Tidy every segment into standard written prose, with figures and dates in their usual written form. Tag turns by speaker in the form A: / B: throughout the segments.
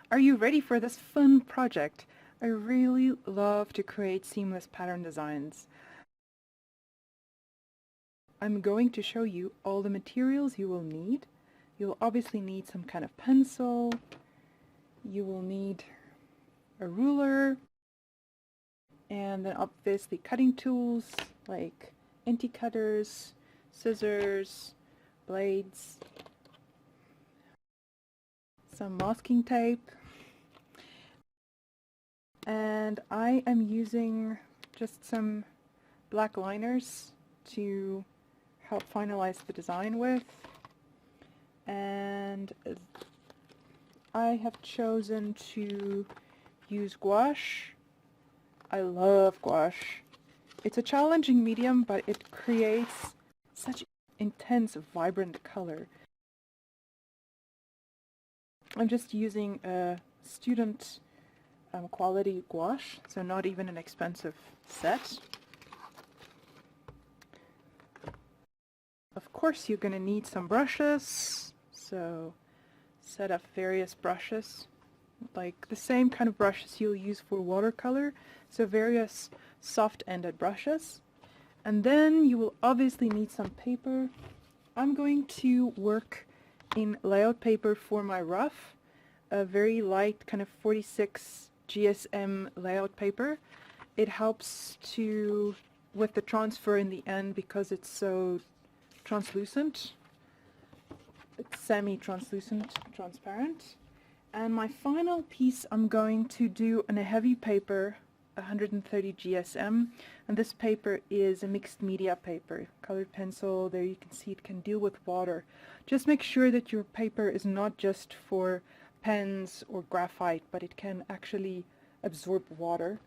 A: Are you ready for this fun project? I really love to create seamless pattern designs. I'm going to show you all the materials you will need. You'll obviously need some kind of pencil. You will need a ruler, and then obviously cutting tools like anti-cutters, scissors, blades, some masking tape, and I am using just some black liners to help finalize the design with, and I have chosen to use gouache. I love gouache. It's a challenging medium, but it creates such intense, vibrant color. I'm just using a student quality gouache, so not even an expensive set. Of course, you're going to need some brushes, so set up various brushes, like the same kind of brushes you'll use for watercolor, so various soft-ended brushes. And then you will obviously need some paper. I'm going to work in layout paper for my rough, a very light kind of 46 GSM layout paper. It helps to with the transfer in the end because it's so translucent. It's semi-translucent, transparent. And my final piece I'm going to do on a heavy paper, 130 GSM, and this paper is a mixed media paper, colored pencil. There you can see it can deal with water. Just make sure that your paper is not just for pens or graphite, but it can actually absorb water.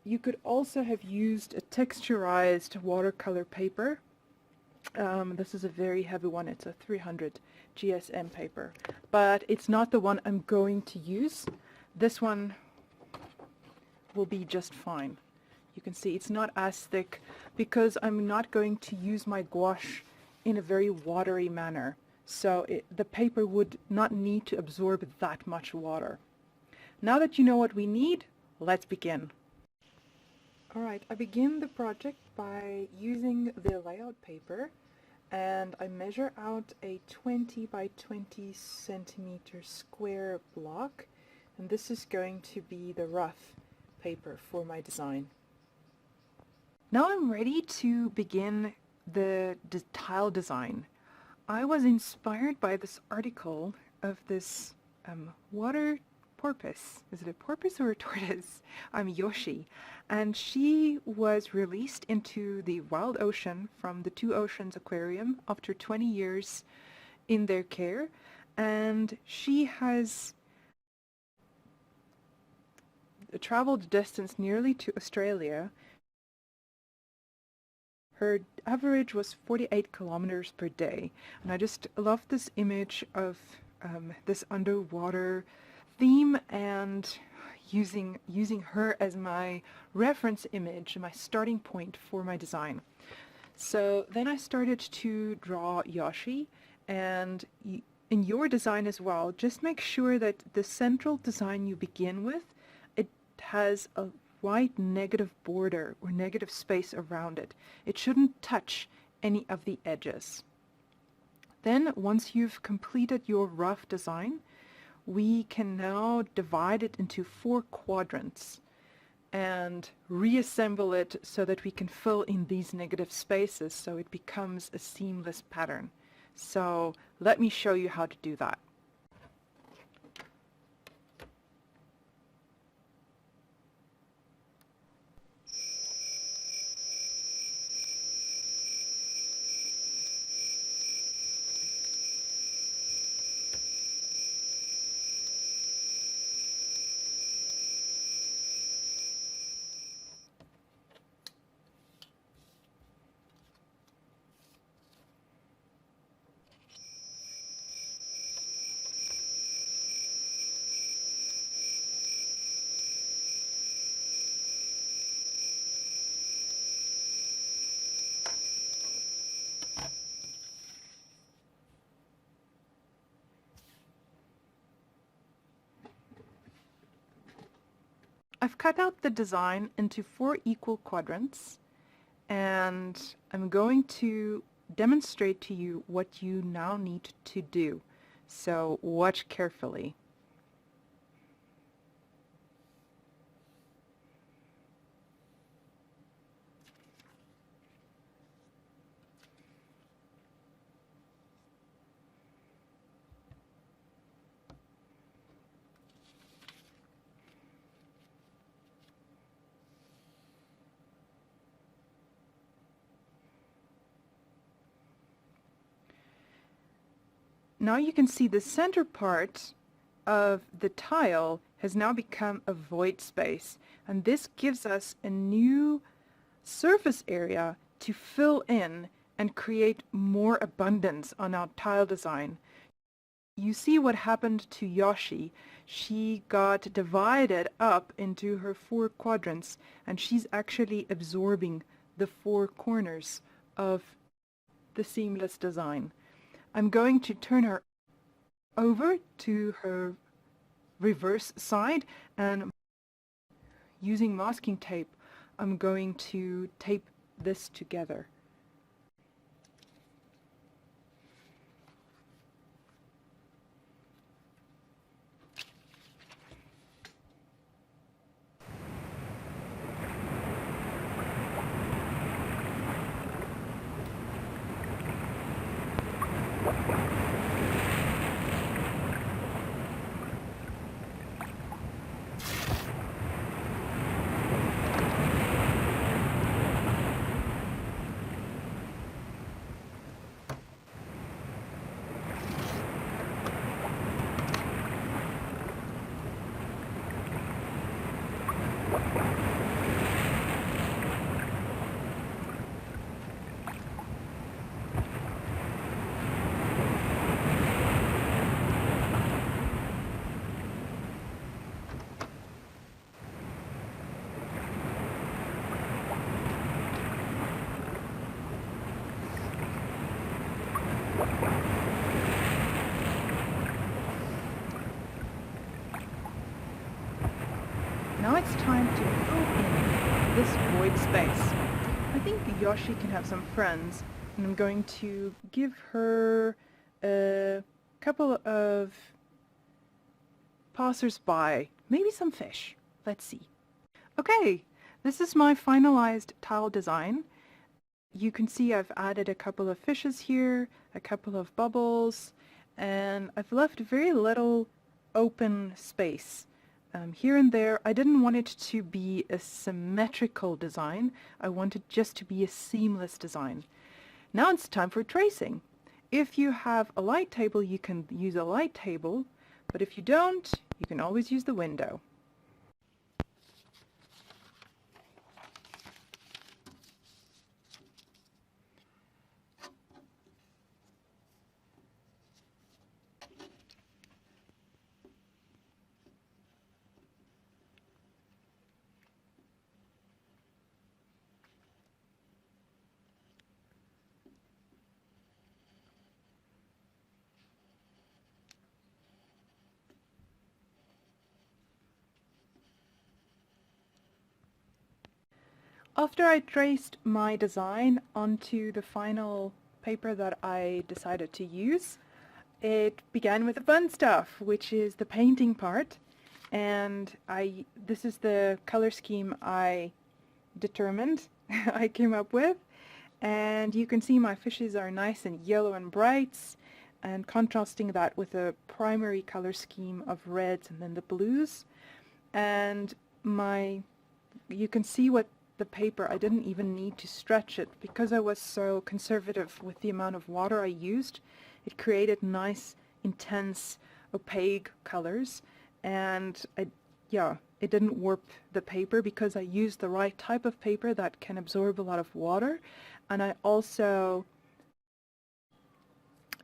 A: You could also have used a texturized watercolor paper. This is a very heavy one. It's a 300 GSM paper, but it's not the one I'm going to use. This one will be just fine. You can see it's not as thick because I'm not going to use my gouache in a very watery manner. So the paper would not need to absorb that much water. Now that you know what we need, let's begin. Alright, I begin the project by using the layout paper, and I measure out a 20 by 20 centimeter square block, and this is going to be the rough paper for my design. Now I'm ready to begin the tile design. I was inspired by this article of this water porpoise. Is it a porpoise or a tortoise? Yoshi. And she was released into the wild ocean from the Two Oceans Aquarium after 20 years in their care. And she has traveled distance nearly to Australia. Her average was 48 kilometers per day. And I just love this image of this underwater theme and using her as my reference image, my starting point for my design. So then I started to draw Yoshi, and in your design as well, just make sure that the central design you begin with, it has a white negative border or negative space around it. It shouldn't touch any of the edges. Then once you've completed your rough design, we can now divide it into 4 quadrants and reassemble it so that we can fill in these negative spaces so it becomes a seamless pattern. So let me show you how to do that. I've cut out the design into 4 equal quadrants, and I'm going to demonstrate to you what you now need to do. So watch carefully. Now you can see the center part of the tile has now become a void space, and this gives us a new surface area to fill in and create more abundance on our tile design. You see what happened to Yoshi. She got divided up into her 4 quadrants, and she's actually absorbing the 4 corners of the seamless design. I'm going to turn her over to her reverse side, and using masking tape, I'm going to tape this together. Now it's time to fill in this void space. I think Yoshi can have some friends, and I'm going to give her a couple of passers-by, maybe some fish. Let's see. Okay, this is my finalized tile design. You can see I've added a couple of fishes here, a couple of bubbles, and I've left very little open space. Here and there. I didn't want it to be a symmetrical design. I wanted just to be a seamless design. Now it's time for tracing. If you have a light table, you can use a light table, but if you don't, you can always use the window. After I traced my design onto the final paper that I decided to use, it began with the fun stuff, which is the painting part. And this is the color scheme I determined, I came up with. And you can see my fishes are nice and yellow and bright, and contrasting that with a primary color scheme of reds and then the blues. And you can see what the paper, I didn't even need to stretch it because I was so conservative with the amount of water I used. It created nice, intense, opaque colors, and it didn't warp the paper because I used the right type of paper that can absorb a lot of water, and I also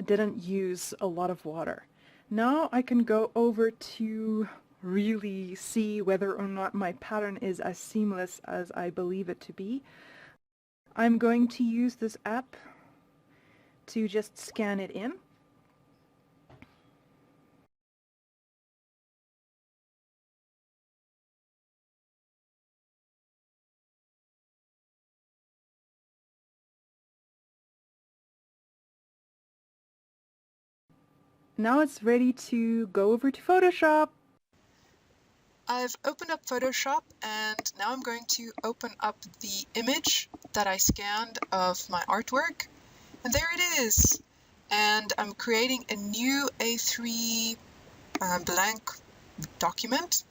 A: didn't use a lot of water. Now I can go over to really see whether or not my pattern is as seamless as I believe it to be. I'm going to use this app to just scan it in. Now it's ready to go over to Photoshop.
B: I've opened up Photoshop and now I'm going to open up the image that I scanned of my artwork. And there it is. And I'm creating a new A3 blank document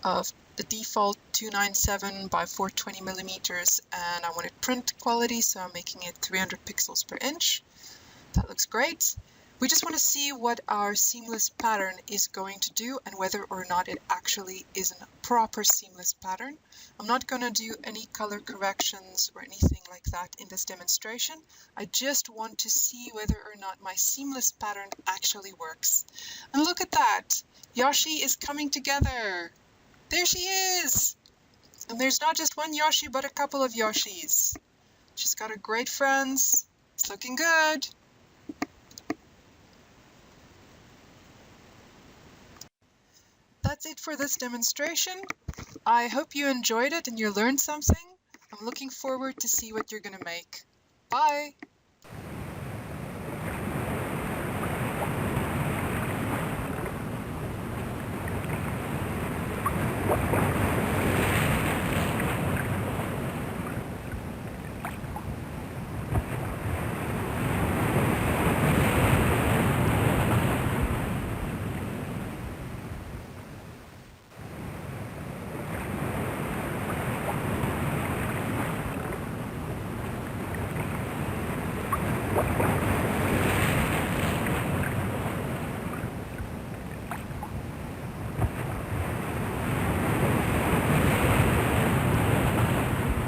B: of the default 297 by 420 millimeters, and I wanted print quality, so I'm making it 300 pixels per inch. That looks great. We just want to see what our seamless pattern is going to do and whether or not it actually is a proper seamless pattern. I'm not going to do any color corrections or anything like that in this demonstration. I just want to see whether or not my seamless pattern actually works. And look at that! Yoshi is coming together! There she is! And there's not just one Yoshi, but a couple of Yoshis. She's got her great friends. It's looking good. That's it for this demonstration. I hope you enjoyed it and you learned something. I'm looking forward to see what you're going to make. Bye!